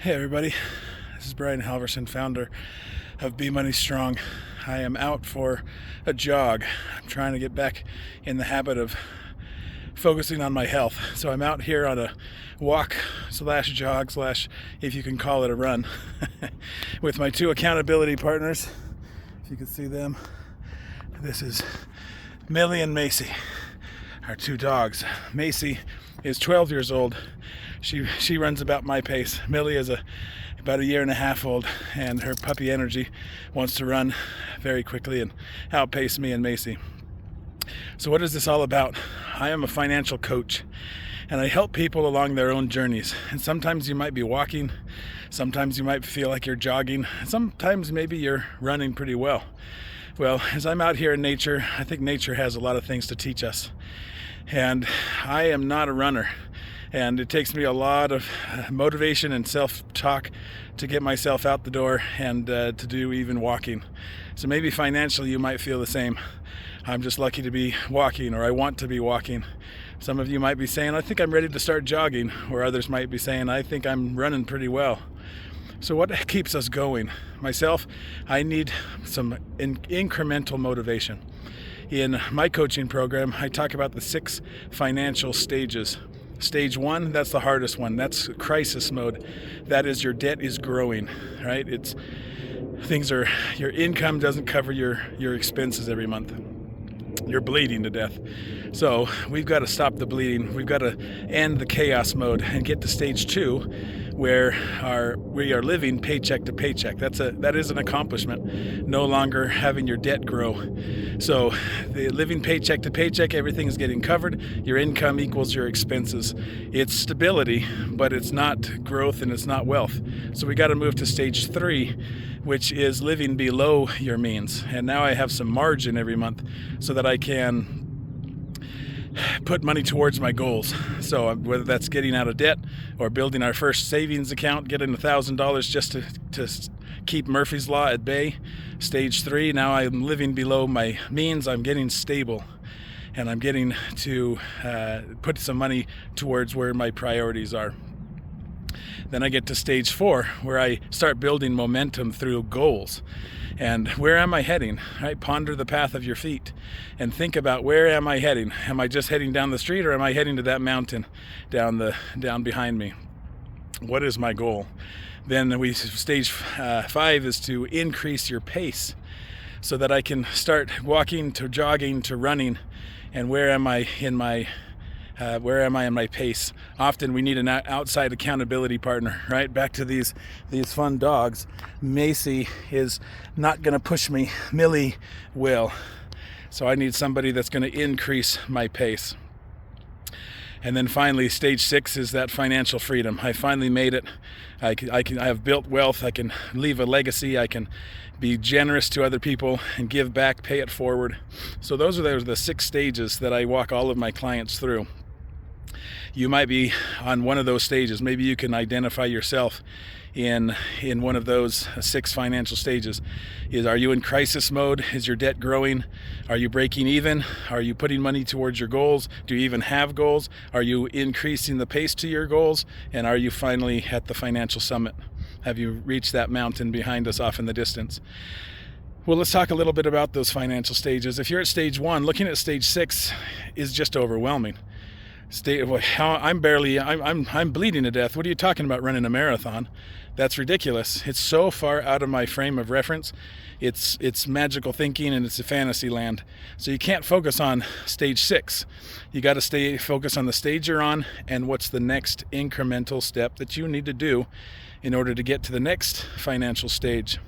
Hey everybody, this is Brian Halverson, founder of Be Money Strong. I am out for a jog. I'm trying to get back in the habit of focusing on my health. So I'm out here on a walk slash jog slash, if you can call it a run, with my two accountability partners. If you can see them, this is Millie and Macy, our two dogs. Macy is 12 years old. She runs about my pace. Millie is about a year and a half old, and her puppy energy wants to run very quickly and outpace me and Macy. So what is this all about? I am a financial coach, and I help people along their own journeys. And sometimes you might be walking, sometimes you might feel like you're jogging, sometimes maybe you're running pretty well. Well, as I'm out here in nature, I think nature has a lot of things to teach us. And I am not a runner. And it takes me a lot of motivation and self-talk to get myself out the door and to do even walking. So maybe financially you might feel the same. I'm just lucky to be walking, or I want to be walking. Some of you might be saying, I think I'm ready to start jogging, or others might be saying, I think I'm running pretty well. So what keeps us going? Myself, I need some incremental motivation. In my coaching program, I talk about the 6 financial stages. Stage 1, that's the hardest one. That's crisis mode. That is, your debt is growing, right? Your income doesn't cover your expenses every month. You're bleeding to death. So we've got to stop the bleeding. We've got to end the chaos mode and get to stage 2, where we are living paycheck to paycheck. That is an accomplishment. No longer having your debt grow. So the living paycheck to paycheck, everything is getting covered. Your income equals your expenses. It's stability, but it's not growth and it's not wealth. So we got to move to stage 3, which is living below your means. And now I have some margin every month so that I can put money towards my goals. So whether that's getting out of debt or building our first savings account, getting $1,000 just to keep Murphy's Law at bay. Stage 3, now I'm living below my means. I'm getting stable, and I'm getting to put some money towards where my priorities are. Then I get to stage 4, where I start building momentum through goals. And where am I heading? Right? Ponder the path of your feet and think about, where am I heading? Am I just heading down the street, or am I heading to that mountain down behind me? What is my goal? Then stage 5 is to increase your pace so that I can start walking to jogging to running. And where am I in my pace? Often we need an outside accountability partner, right? Back to these fun dogs. Macy is not going to push me. Millie will. So I need somebody that's going to increase my pace. And then finally, stage 6 is that financial freedom. I finally made it. I have built wealth. I can leave a legacy. I can be generous to other people and give back, pay it forward. So those are the 6 stages that I walk all of my clients through. You might be on one of those stages. Maybe you can identify yourself in one of those 6 financial stages. Are you in crisis mode? Is your debt growing? Are you breaking even? Are you putting money towards your goals? Do you even have goals? Are you increasing the pace to your goals? And are you finally at the financial summit? Have you reached that mountain behind us off in the distance? Well, let's talk a little bit about those financial stages. If you're at stage 1, looking at stage 6 is just overwhelming. I'm bleeding to death. What are you talking about, running a marathon? That's ridiculous. It's so far out of my frame of reference. It's magical thinking, and it's a fantasy land. So you can't focus on stage 6. You got to stay focused on the stage you're on and what's the next incremental step that you need to do in order to get to the next financial stage.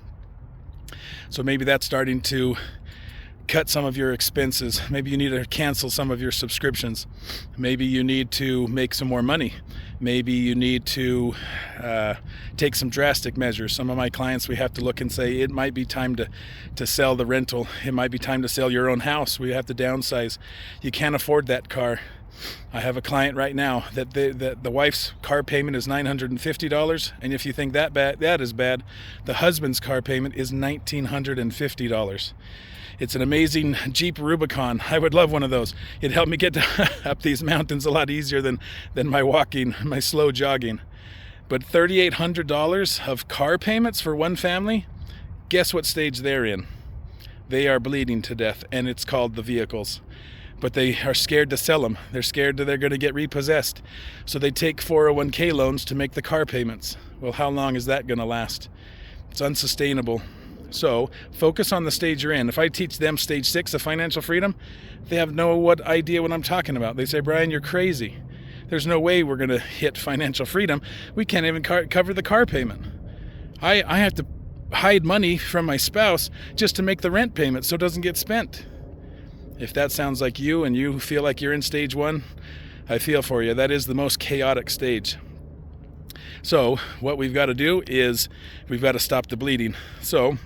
So maybe that's starting to cut some of your expenses. Maybe you need to cancel some of your subscriptions. Maybe you need to make some more money. Maybe you need to take some drastic measures. Some of my clients, we have to look and say, it might be time to sell the rental. It might be time to sell your own house. We have to downsize. You can't afford that car. I have a client right now that the wife's car payment is $950, and if you think that is bad, the husband's car payment is $1,950. It's an amazing Jeep Rubicon. I would love one of those. It'd help me get up these mountains a lot easier than my walking, my slow jogging. But $3,800 of car payments for one family, guess what stage they're in? They are bleeding to death, and it's called the vehicles. But they are scared to sell them. They're scared that they're going to get repossessed. So they take 401k loans to make the car payments. Well, how long is that going to last? It's unsustainable. So focus on the stage you're in. If I teach them stage 6 of financial freedom, they have no idea what I'm talking about. They say, Brian, you're crazy. There's no way we're going to hit financial freedom. We can't even cover the car payment. I have to hide money from my spouse just to make the rent payment so it doesn't get spent. If that sounds like you and you feel like you're in stage 1, I feel for you. That is the most chaotic stage. So what we've got to do is we've got to stop the bleeding. So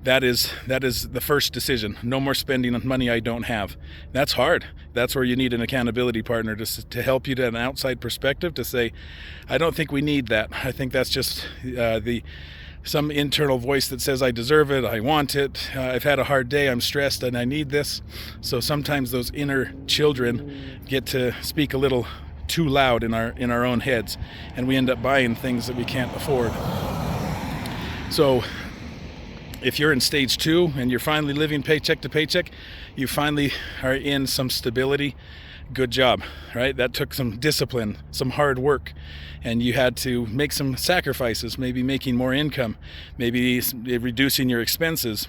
that is the first decision. No more spending on money I don't have. That's hard. That's where you need an accountability partner to help you to an outside perspective to say, I don't think we need that. I think that's just some internal voice that says I deserve it, I want it, I've had a hard day, I'm stressed, and I need this. So sometimes those inner children get to speak a little too loud in our own heads, and we end up buying things that we can't afford. So if you're in stage 2 and you're finally living paycheck to paycheck, you finally are in some stability, good job, right? That took some discipline, some hard work, and you had to make some sacrifices, maybe making more income, maybe reducing your expenses,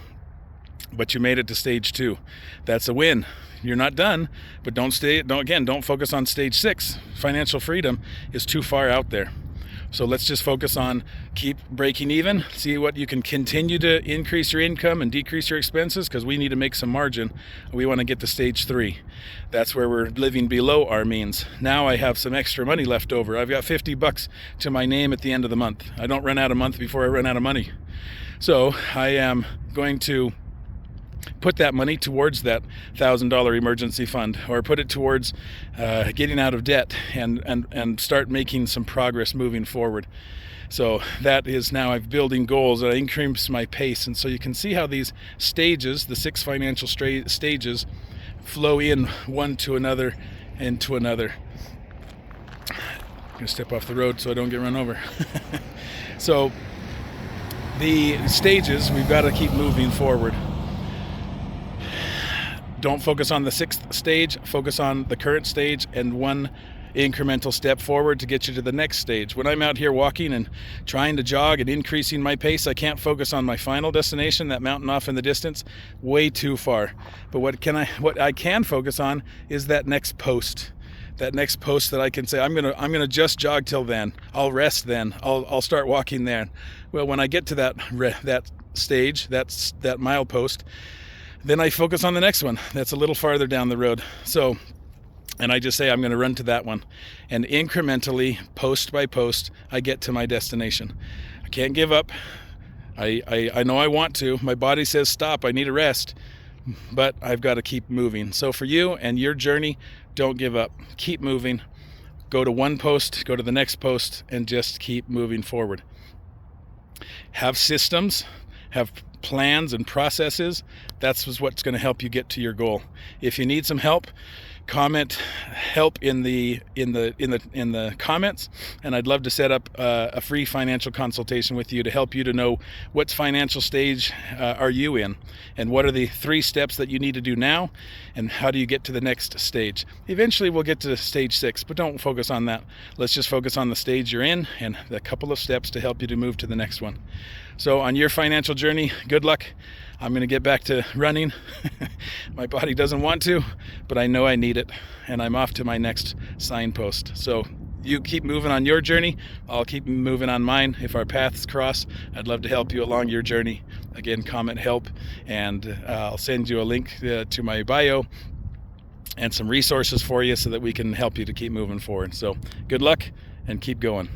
but you made it to stage 2. That's a win. You're not done, but don't focus on stage 6. Financial freedom is too far out there. So let's just focus on keep breaking even, see what you can continue to increase your income and decrease your expenses, because we need to make some margin. We want to get to stage 3. That's where we're living below our means. Now I have some extra money left over. I've got $50 to my name at the end of the month. I don't run out of month before I run out of money. So I am going to put that money towards that $1,000 emergency fund, or put it towards getting out of debt and start making some progress moving forward. So that is now I'm building goals, and I increase my pace. And so you can see how these stages, the 6 financial stages, flow in one to another and to another. I'm going to step off the road so I don't get run over. So the stages, we've got to keep moving forward. Don't focus on the 6th stage, focus on the current stage and one incremental step forward to get you to the next stage. When I'm out here walking and trying to jog and increasing my pace, I can't focus on my final destination, that mountain off in the distance, way too far. But what I can focus on is that next post. That next post that I can say, I'm gonna just jog till then. I'll rest then. I'll start walking then. Well, when I get to that stage, that milepost, then I focus on the next one that's a little farther down the road. So, and I just say I'm going to run to that one. And incrementally, post by post, I get to my destination. I can't give up. I know I want to. My body says stop, I need a rest. But I've got to keep moving. So for you and your journey, don't give up. Keep moving. Go to one post, go to the next post, and just keep moving forward. Have systems, have plans and processes. That's what's going to help you get to your goal. If you need some help, comment help in the comments, and I'd love to set up a free financial consultation with you to help you to know what financial stage are you in, and what are the 3 steps that you need to do now, and how do you get to the next stage. Eventually we'll get to stage 6, but don't focus on that. Let's just focus on the stage you're in and the couple of steps to help you to move to the next one. So on your financial journey, good luck. I'm going to get back to running. My body doesn't want to, but I know I need it, and I'm off to my next signpost. So you keep moving on your journey. I'll keep moving on mine. If our paths cross, I'd love to help you along your journey. Again, comment help, and I'll send you a link to my bio and some resources for you so that we can help you to keep moving forward. So good luck and keep going.